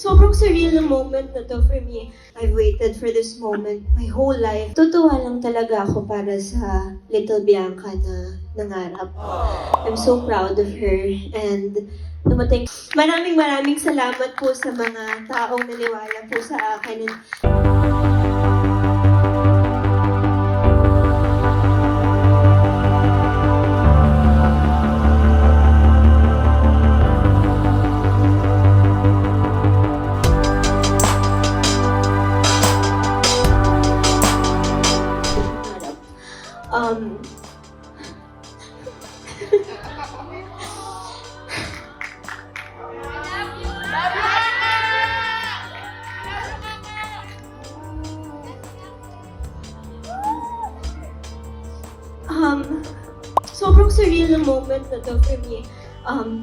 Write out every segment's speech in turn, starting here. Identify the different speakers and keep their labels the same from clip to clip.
Speaker 1: Sobrang surreal na moment na to for me. I've waited for this moment my whole life. Tutuwa lang talaga ako para sa little Bianca na nangarap. I'm so proud of her and dumating. Maraming salamat po sa mga taong naniwala po sa akin. Um, sobrang surreal na moment na to for me.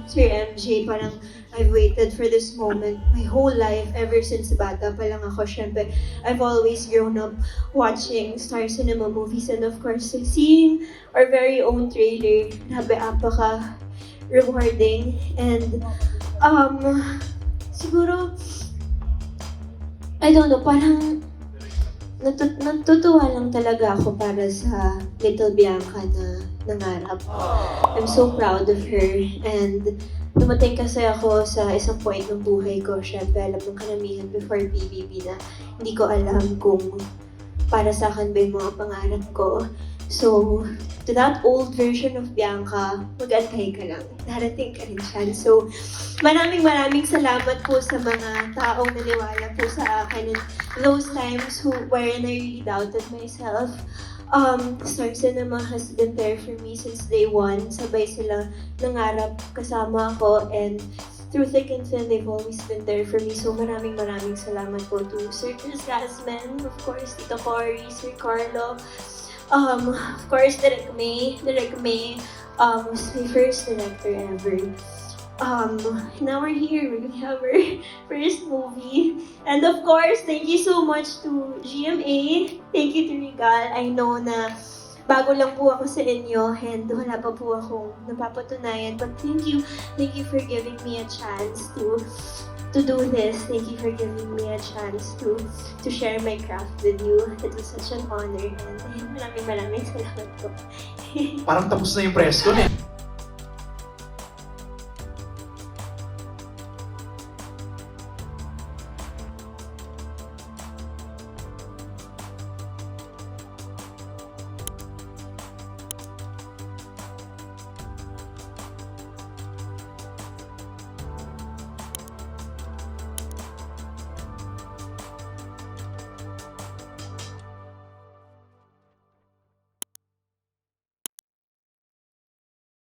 Speaker 1: Sir MJ, parang I've waited for this moment my whole life ever since bata pa lang ako. Syempre, I've always grown up watching Star Cinema movies and of course, seeing our very own trailer. Grabe, apaka rewarding and siguro, I don't know, parang natutuwa lang talaga ako para sa little Bianca na nangarap. I'm so proud of her and dumating kasi ako sa isang point ng buhay ko. Syempre, alam ng karamihan before PBB na hindi ko alam kung para sa akin ba yung mga pangarap ko. So, to that old version of Bianca, mag-antay ka lang. Darating ka rin siya. So, maraming salamat po sa mga taong naniwala po sa akin in those times wherein I really doubted myself. Star Cinema has been there for me since day one. Sabay sila nangarap kasama ako and through thick and thin, they've always been there for me. So maraming salamat po to Sir Chris Rasman, of course, Tito Cory, Sir Carlo, of course, Direk May was my first director ever. Now we're here, we're gonna have our first movie. And of course, thank you so much to GMA. Thank you to Regal. I know na bago lang po ako sa inyo and wala pa po akong napapatunayan. But thank you for giving me a chance to do this. Thank you for giving me a chance to share my craft with you. It was such an honor and maraming salamat po.
Speaker 2: Parang tapos na yung press ko eh.